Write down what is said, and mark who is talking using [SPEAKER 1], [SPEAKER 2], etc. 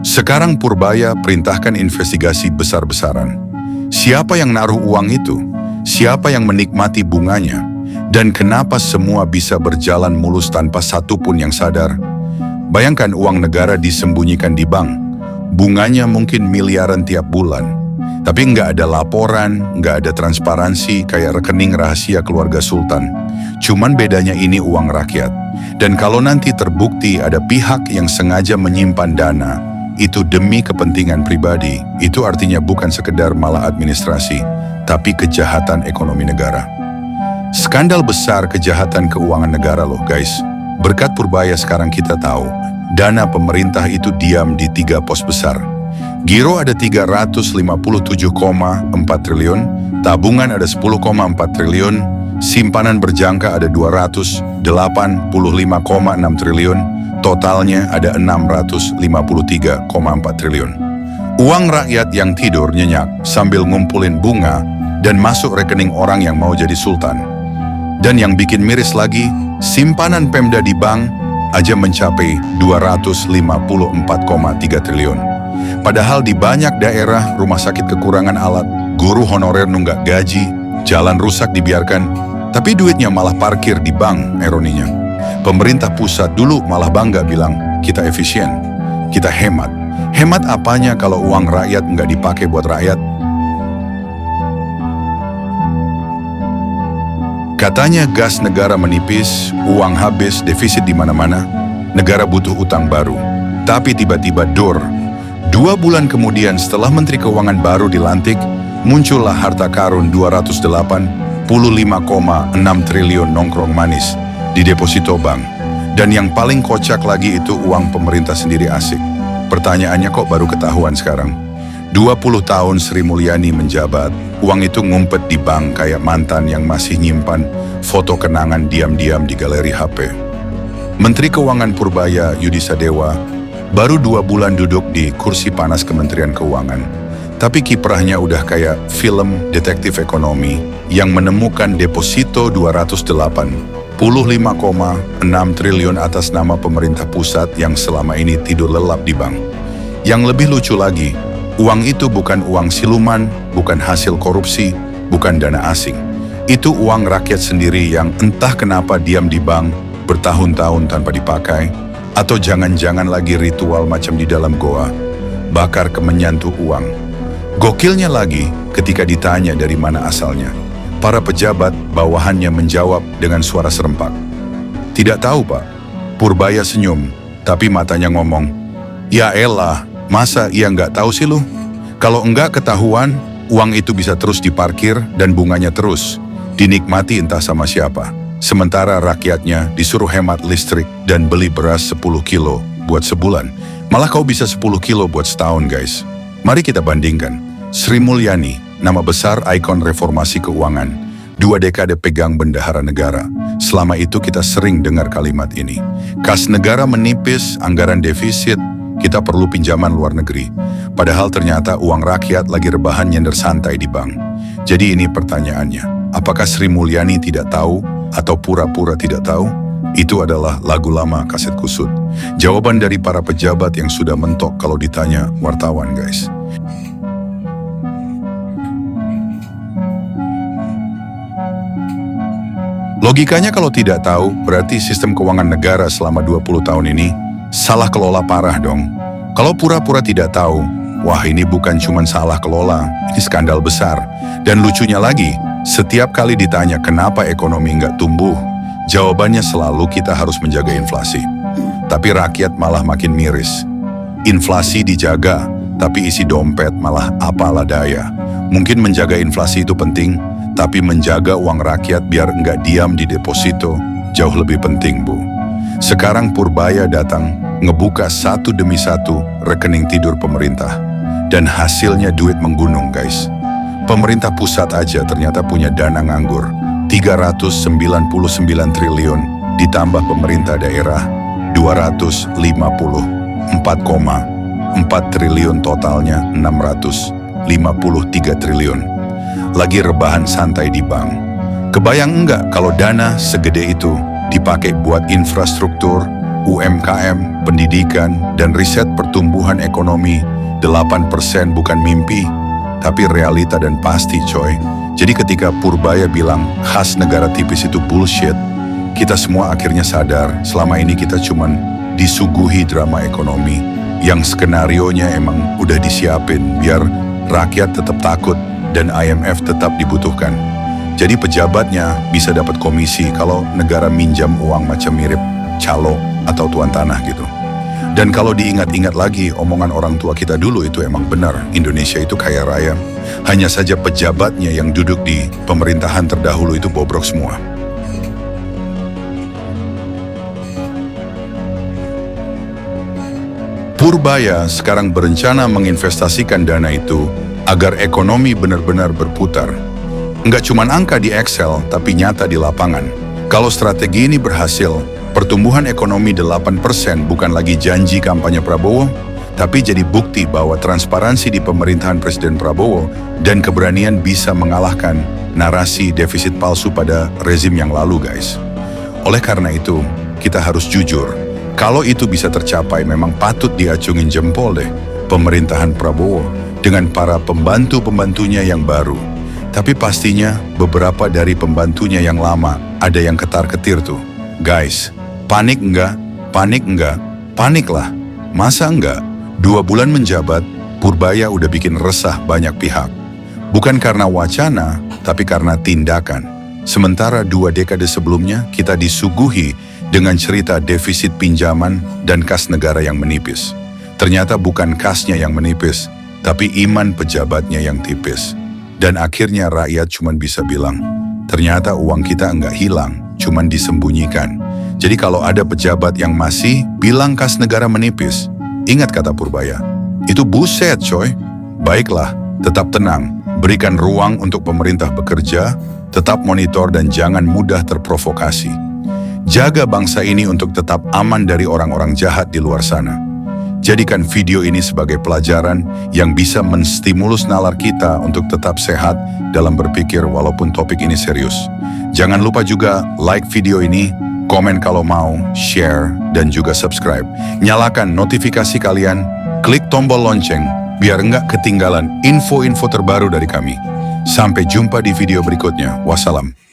[SPEAKER 1] Sekarang Purbaya perintahkan investigasi besar-besaran. Siapa yang naruh uang itu? Siapa yang menikmati bunganya? Dan kenapa semua bisa berjalan mulus tanpa satu pun yang sadar? Bayangkan uang negara disembunyikan di bank. Bunganya mungkin miliaran tiap bulan. Tapi nggak ada laporan, nggak ada transparansi kayak rekening rahasia keluarga Sultan. Cuman bedanya ini uang rakyat. Dan kalau nanti terbukti ada pihak yang sengaja menyimpan dana, itu demi kepentingan pribadi, itu artinya bukan sekedar maladministrasi, tapi kejahatan ekonomi negara. Skandal besar kejahatan keuangan negara loh guys. Berkat Purbaya sekarang kita tahu, dana pemerintah itu diam di 3 pos besar. Giro ada 357,4 triliun, tabungan ada 10,4 triliun, simpanan berjangka ada 285,6 triliun, totalnya ada 653,4 triliun. Uang rakyat yang tidur nyenyak sambil ngumpulin bunga dan masuk rekening orang yang mau jadi sultan. Dan yang bikin miris lagi, simpanan Pemda di bank aja mencapai 254,3 triliun. Padahal di banyak daerah rumah sakit kekurangan alat, guru honorer nunggak gaji, jalan rusak dibiarkan, tapi duitnya malah parkir di bank ironinya. Pemerintah pusat dulu malah bangga bilang, kita efisien, kita hemat. Hemat apanya kalau uang rakyat nggak dipakai buat rakyat? Katanya gas negara menipis, uang habis, defisit di mana-mana, negara butuh utang baru. Tapi tiba-tiba dor. 2 bulan kemudian setelah Menteri Keuangan baru dilantik, muncullah harta karun 285,6 triliun nongkrong manis di deposito bank. Dan yang paling kocak lagi itu uang pemerintah sendiri asik. Pertanyaannya kok baru ketahuan sekarang? 20 tahun Sri Mulyani menjabat, uang itu ngumpet di bank kayak mantan yang masih nyimpan foto kenangan diam-diam di galeri HP. Menteri Keuangan Purbaya Yudi Sadewa baru 2 bulan duduk di kursi panas Kementerian Keuangan. Tapi kiprahnya udah kayak film detektif ekonomi yang menemukan deposito 285,6 triliun atas nama pemerintah pusat yang selama ini tidur lelap di bank. Yang lebih lucu lagi, uang itu bukan uang siluman, bukan hasil korupsi, bukan dana asing. Itu uang rakyat sendiri yang entah kenapa diam di bank bertahun-tahun tanpa dipakai, atau jangan-jangan lagi ritual macam di dalam goa, bakar kemenyan tuh uang. Gokilnya lagi ketika ditanya dari mana asalnya, para pejabat bawahannya menjawab dengan suara serempak. Tidak tahu Pak. Purbaya senyum, tapi matanya ngomong, ya elah, masa ia nggak tahu sih lu? Kalau enggak ketahuan, uang itu bisa terus diparkir dan bunganya terus dinikmati entah sama siapa. Sementara rakyatnya disuruh hemat listrik dan beli beras 10 kilo buat sebulan. Malah kau bisa 10 kilo buat setahun guys. Mari kita bandingkan. Sri Mulyani, nama besar ikon reformasi keuangan. 2 dekade pegang bendahara negara. Selama itu kita sering dengar kalimat ini. Kas negara menipis, anggaran defisit, kita perlu pinjaman luar negeri. Padahal ternyata uang rakyat lagi rebahan nyender santai di bank. Jadi ini pertanyaannya, apakah Sri Mulyani tidak tahu atau pura-pura tidak tahu? Itu adalah lagu lama kaset kusut. Jawaban dari para pejabat yang sudah mentok kalau ditanya wartawan guys. Logikanya kalau tidak tahu, berarti sistem keuangan negara selama 20 tahun ini salah kelola parah dong. Kalau pura-pura tidak tahu, wah ini bukan cuma salah kelola, ini skandal besar. Dan lucunya lagi, setiap kali ditanya kenapa ekonomi nggak tumbuh, jawabannya selalu kita harus menjaga inflasi. Tapi rakyat malah makin miris. Inflasi dijaga, tapi isi dompet malah apalah daya. Mungkin menjaga inflasi itu penting, tapi menjaga uang rakyat biar nggak diam di deposito jauh lebih penting, Bu. Sekarang Purbaya datang, ngebuka satu demi satu rekening tidur pemerintah. Dan hasilnya duit menggunung, guys. Pemerintah pusat aja ternyata punya dana nganggur, 399 triliun, ditambah pemerintah daerah, 254,4 triliun totalnya 653 triliun. Lagi rebahan santai di bank. Kebayang enggak kalau dana segede itu dipakai buat infrastruktur, UMKM, pendidikan, dan riset pertumbuhan ekonomi. 8% bukan mimpi, tapi realita dan pasti coy. Jadi ketika Purbaya bilang khas negara tipis itu bullshit, kita semua akhirnya sadar selama ini kita cuman disuguhi drama ekonomi yang skenarionya emang udah disiapin biar rakyat tetap takut dan IMF tetap dibutuhkan. Jadi pejabatnya bisa dapat komisi kalau negara minjam uang macam mirip calo atau tuan tanah gitu. Dan kalau diingat-ingat lagi omongan orang tua kita dulu itu emang benar, Indonesia itu kaya raya. Hanya saja pejabatnya yang duduk di pemerintahan terdahulu itu bobrok semua. Purbaya sekarang berencana menginvestasikan dana itu agar ekonomi benar-benar berputar. Nggak cuma angka di Excel, tapi nyata di lapangan. Kalau strategi ini berhasil, pertumbuhan ekonomi 8% bukan lagi janji kampanye Prabowo, tapi jadi bukti bahwa transparansi di pemerintahan Presiden Prabowo dan keberanian bisa mengalahkan narasi defisit palsu pada rezim yang lalu, guys. Oleh karena itu, kita harus jujur. Kalau itu bisa tercapai, memang patut diacungin jempol deh pemerintahan Prabowo dengan para pembantu-pembantunya yang baru. Tapi pastinya beberapa dari pembantunya yang lama ada yang ketar-ketir tuh. Guys, panik enggak? Panik enggak? Paniklah. Masa enggak? 2 bulan menjabat, Purbaya udah bikin resah banyak pihak. Bukan karena wacana, tapi karena tindakan. Sementara 2 dekade sebelumnya kita disuguhi dengan cerita defisit pinjaman dan kas negara yang menipis. Ternyata bukan kasnya yang menipis, tapi iman pejabatnya yang tipis. Dan akhirnya rakyat cuma bisa bilang, ternyata uang kita enggak hilang, cuman disembunyikan. Jadi kalau ada pejabat yang masih bilang kas negara menipis, ingat kata Purbaya, itu buset coy. Baiklah, tetap tenang, berikan ruang untuk pemerintah bekerja, tetap monitor dan jangan mudah terprovokasi. Jaga bangsa ini untuk tetap aman dari orang-orang jahat di luar sana. Jadikan video ini sebagai pelajaran yang bisa menstimulus nalar kita untuk tetap sehat dalam berpikir walaupun topik ini serius. Jangan lupa juga like video ini, komen kalau mau, share, dan juga subscribe. Nyalakan notifikasi kalian, klik tombol lonceng, biar nggak ketinggalan info-info terbaru dari kami. Sampai jumpa di video berikutnya. Wassalam.